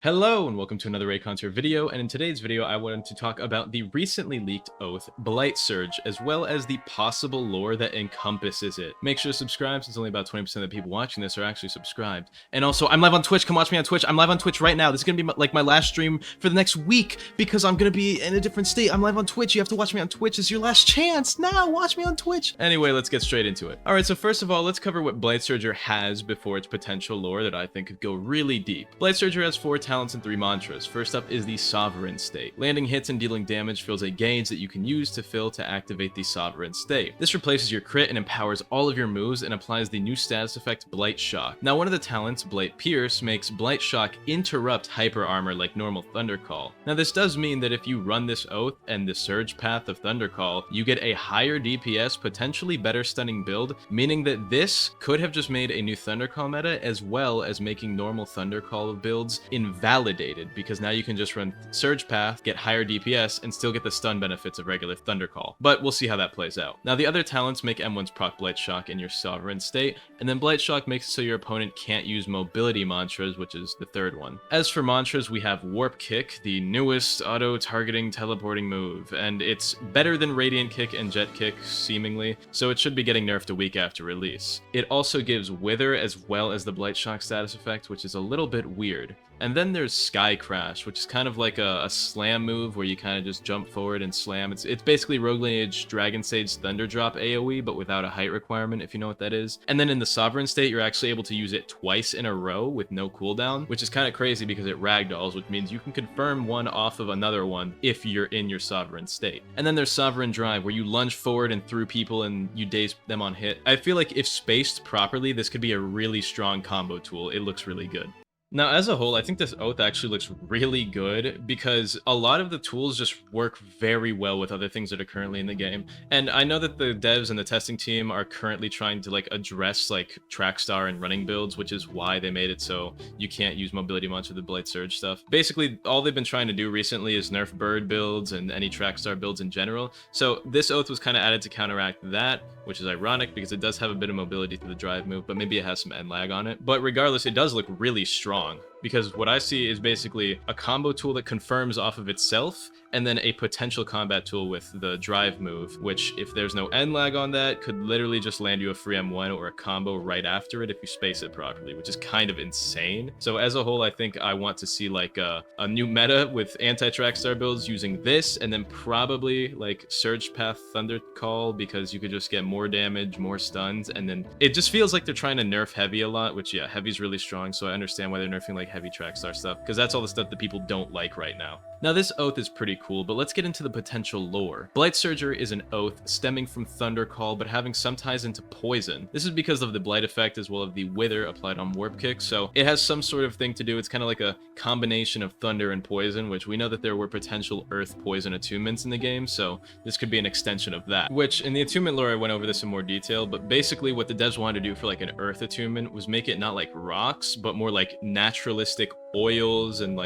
Hello and welcome to another Reaconteur video, and in today's video I wanted to talk about the recently leaked oath Blight Surge, as well as the possible lore that encompasses it. Make sure to subscribe since only about 20% of the people watching this are actually subscribed. And also, I'm live on Twitch, come watch me on Twitch. I'm live on Twitch right now. This is gonna be like my last stream for the next week because I'm gonna be in a different state. I'm live on Twitch, you have to watch me on Twitch. It's your last chance. Now, watch me on Twitch. Anyway, let's get straight into it. Alright, so first of all, let's cover what Blight Surger has before its potential lore that I think could go really deep. Blight Surger has 4 talents and 3 mantras. First up is the Sovereign State. Landing hits and dealing damage fills a gauge that you can use to fill to activate the Sovereign State. This replaces your crit and empowers all of your moves and applies the new status effect Blight Shock. Now, one of the talents, Blight Pierce, makes Blight Shock interrupt hyper armor like normal Thunder Call. Now, this does mean that if you run this oath and the surge path of Thunder Call, you get a higher DPS, potentially better stunning build, meaning that this could have just made a new Thunder Call meta, as well as making normal Thunder Call builds invalidated, because now you can just run Surge Path, get higher DPS, and still get the stun benefits of regular Thunder Call. But we'll see how that plays out. Now, the other talents make M1's proc Blight Shock in your Sovereign State, and then Blight Shock makes it so your opponent can't use mobility mantras, which is the third one. As for mantras, we have Warp Kick, the newest auto-targeting teleporting move, and it's better than Radiant Kick and Jet Kick, seemingly, so it should be getting nerfed a week after release. It also gives Wither as well as the Blight Shock status effect, which is a little bit weird. And then there's Sky Crash, which is kind of like a slam move where you kind of just jump forward and slam. It's basically Rogue Lineage Dragon Sage Thunder Drop AoE, but without a height requirement, if you know what that is. And then in the Sovereign State, you're actually able to use it twice in a row with no cooldown, which is kind of crazy because it ragdolls, which means you can confirm one off of another one if you're in your Sovereign State. And then there's Sovereign Drive, where you lunge forward and through people and you daze them on hit. I feel like if spaced properly, this could be a really strong combo tool. It looks really good. Now, as a whole, I think this oath actually looks really good because a lot of the tools just work very well with other things that are currently in the game. And I know that the devs and the testing team are currently trying to address Trackstar and running builds, which is why they made it so you can't use mobility much of the Blight Surge stuff. Basically, all they've been trying to do recently is nerf bird builds and any Trackstar builds in general. So this oath was kind of added to counteract that, which is ironic because it does have a bit of mobility to the drive move, but maybe it has some end lag on it. But regardless, it does look really strong, because what I see is basically a combo tool that confirms off of itself, and then a potential combat tool with the drive move, which, if there's no end lag on that, could literally just land you a free M1 or a combo right after it if you space it properly, which is kind of insane. So as a whole, I think I want to see a new meta with anti-Trackstar builds using this, and then probably Surge Path Thunder Call, because you could just get more damage, more stuns, and then it just feels like they're trying to nerf Heavy a lot, which, yeah, Heavy's really strong, so I understand why they're nerfing heavy Trackstar stuff, because that's all the stuff that people don't like right now. Now, this oath is pretty cool, but let's get into the potential lore. Blight Surger is an oath stemming from Thunder Call, but having some ties into Poison. This is because of the Blight effect as well as the Wither applied on Warp Kick, so it has some sort of thing to do. It's kind of like a combination of Thunder and Poison, which we know that there were potential Earth Poison attunements in the game, so this could be an extension of that. Which, in the attunement lore, I went over this in more detail, but basically what the devs wanted to do for an Earth attunement was make it not like rocks, but more like naturalistic oils and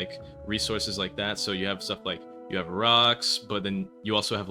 resources like that. So you have stuff you have rocks, but then you also have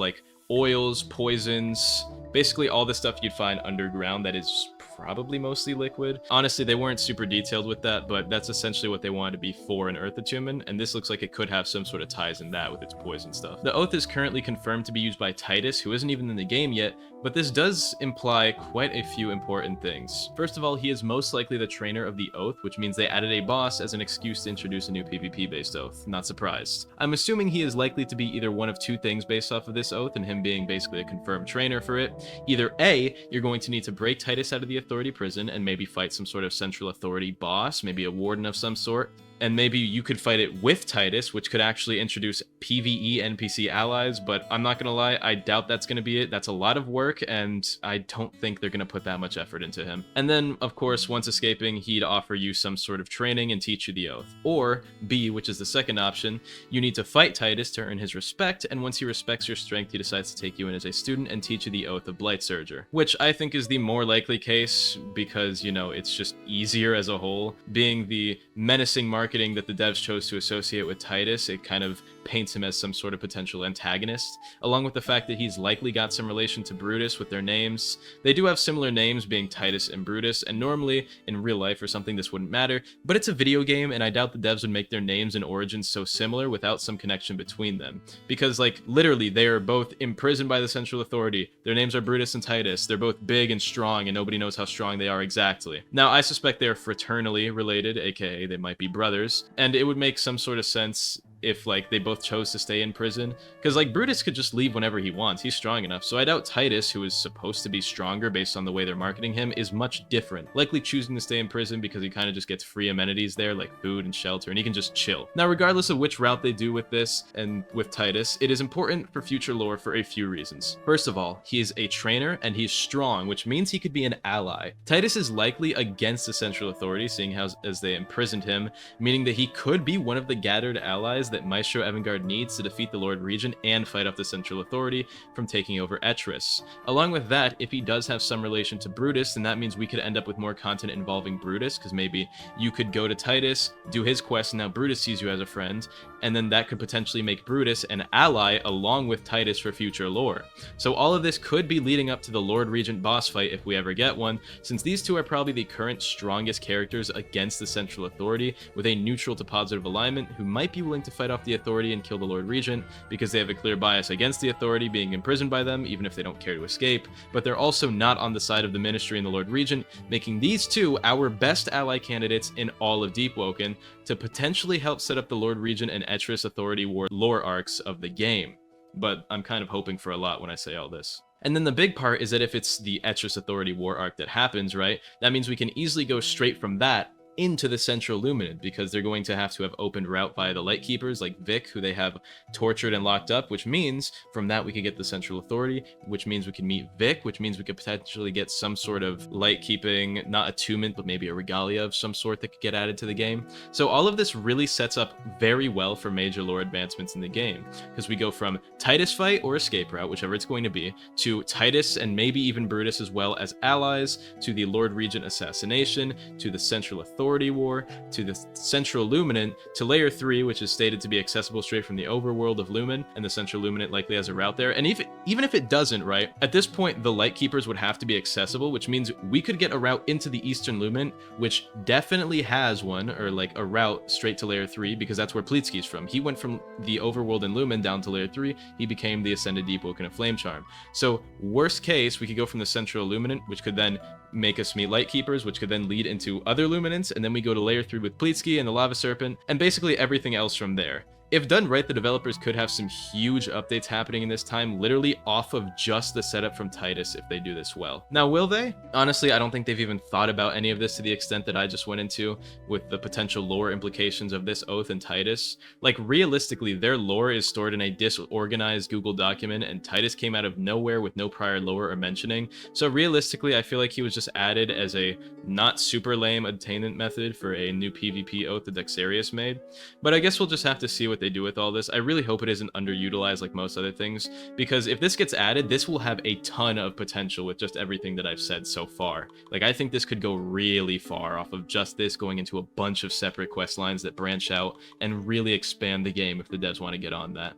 oils, poisons, basically all the stuff you'd find underground that is probably mostly liquid. Honestly, they weren't super detailed with that, but that's essentially what they wanted to be for an Earth attunement, and this looks like it could have some sort of ties in that with its poison stuff. The oath is currently confirmed to be used by Titus, who isn't even in the game yet, but this does imply quite a few important things. First of all, he is most likely the trainer of the oath, which means they added a boss as an excuse to introduce a new PvP-based oath. Not surprised. I'm assuming he is likely to be either one of two things based off of this oath, and him being basically a confirmed trainer for it. Either A, you're going to need to break Titus out of the Authority prison and maybe fight some sort of Central Authority boss, maybe a warden of some sort. And maybe you could fight it with Titus, which could actually introduce PvE NPC allies, but I'm not gonna lie, I doubt that's gonna be it. That's a lot of work, and I don't think they're gonna put that much effort into him. And then, of course, once escaping, he'd offer you some sort of training and teach you the oath. Or B, which is the second option, you need to fight Titus to earn his respect, and once he respects your strength, he decides to take you in as a student and teach you the oath of Blight Surger, which I think is the more likely case because, it's just easier as a whole. Being the menacing market marketing that the devs chose to associate with Titus, it kind of paints him as some sort of potential antagonist, along with the fact that he's likely got some relation to Brutus with their names. They do have similar names, being Titus and Brutus, and normally in real life or something this wouldn't matter, but it's a video game and I doubt the devs would make their names and origins so similar without some connection between them. Because like literally they are both imprisoned by the Central Authority. Their names are Brutus and Titus. They're both big and strong and nobody knows how strong they are exactly. Now I suspect they are fraternally related, aka they might be brothers, and it would make some sort of sense if like they both chose to stay in prison, because like Brutus could just leave whenever he wants. He's strong enough. So I doubt Titus, who is supposed to be stronger based on the way they're marketing him, is much different, likely choosing to stay in prison because he kind of just gets free amenities there like food and shelter, and he can just chill. Now regardless of which route they do with this and with Titus, it is important for future lore for a few reasons. First of all, he is a trainer and he's strong, which means he could be an ally. Titus is likely against the Central Authority, seeing how as they imprisoned him, meaning that he could be one of the gathered allies that Maestro Evangard needs to defeat the Lord Regent and fight off the Central Authority from taking over Etris. Along with that, if he does have some relation to Brutus, then that means we could end up with more content involving Brutus, because maybe you could go to Titus, do his quest, and now Brutus sees you as a friend, and then that could potentially make Brutus an ally along with Titus for future lore. So all of this could be leading up to the Lord Regent boss fight if we ever get one, since these two are probably the current strongest characters against the Central Authority, with a neutral to positive alignment, who might be willing to fight off the Authority and kill the Lord Regent, because they have a clear bias against the Authority being imprisoned by them, even if they don't care to escape, but they're also not on the side of the Ministry and the Lord Regent, making these two our best ally candidates in all of Deepwoken to potentially help set up the Lord Regent and Etris Authority War lore arcs of the game. But I'm kind of hoping for a lot when I say all this. And then the big part is that if it's the Etris Authority war arc that happens, right, that means we can easily go straight from that into the Central Luminant, because they're going to have opened route via the Lightkeepers like Vic, who they have tortured and locked up, which means from that we could get the Central Authority, which means we can meet Vic, which means we could potentially get some sort of light-keeping, not attunement, but maybe a regalia of some sort that could get added to the game. So all of this really sets up very well for major lore advancements in the game, because we go from Titus fight or escape route, whichever it's going to be, to Titus and maybe even Brutus as well as allies, to the Lord Regent assassination, to the Central Authority War, to the Central Luminant, to Layer 3, which is stated to be accessible straight from the overworld of Lumen, and the Central Luminant likely has a route there. And even if it doesn't, right, at this point the Lightkeepers would have to be accessible, which means we could get a route into the Eastern Luminant, which definitely has one, or like a route straight to Layer 3, because that's where Pleatsky's from. He went from the overworld in Lumen down to Layer 3, he became the Ascended Deepwoken of Flame Charm. So worst case, we could go from the Central Luminant, which could then make us meet Lightkeepers, which could then lead into other Luminants, and then we go to Layer 3 with Pleatsky and the Lava Serpent, and basically everything else from there. If done right, the developers could have some huge updates happening in this time, literally off of just the setup from Titus if they do this well. Now, will they? Honestly, I don't think they've even thought about any of this to the extent that I just went into with the potential lore implications of this oath and Titus. Like, realistically, their lore is stored in a disorganized Google document, and Titus came out of nowhere with no prior lore or mentioning. So realistically, I feel like he was just added as a not super lame attainment method for a new PvP oath that Dexarius made. But I guess we'll just have to see what they do with all this. I really hope it isn't underutilized like most other things, because if this gets added, this will have a ton of potential with just everything that I've said so far. Like, I think this could go really far off of just this going into a bunch of separate quest lines that branch out and really expand the game if the devs want to get on that.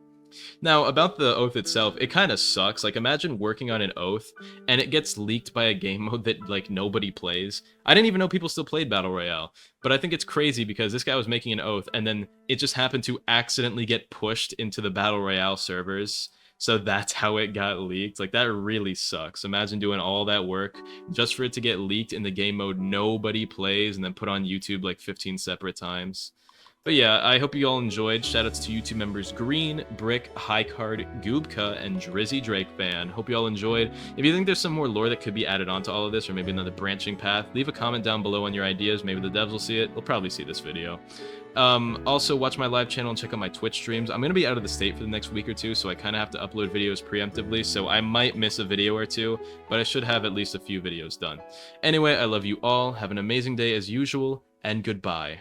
Now, about the oath itself, it kind of sucks. Like, imagine working on an oath and it gets leaked by a game mode that, like, nobody plays. I didn't even know people still played Battle Royale, but I think it's crazy because this guy was making an oath and then it just happened to accidentally get pushed into the Battle Royale servers. So that's how it got leaked. Like, that really sucks. Imagine doing all that work just for it to get leaked in the game mode nobody plays and then put on YouTube like 15 separate times. But yeah, I hope you all enjoyed. Shoutouts to YouTube members Green, Brick, Highcard, Goobka, and Drizzy Drake Fan. Hope you all enjoyed. If you think there's some more lore that could be added onto all of this, or maybe another branching path, leave a comment down below on your ideas. Maybe the devs will see it. They'll probably see this video. Also, watch my live channel and check out my Twitch streams. I'm going to be out of the state for the next week or two, so I kind of have to upload videos preemptively, so I might miss a video or two, but I should have at least a few videos done. Anyway, I love you all. Have an amazing day as usual, and goodbye.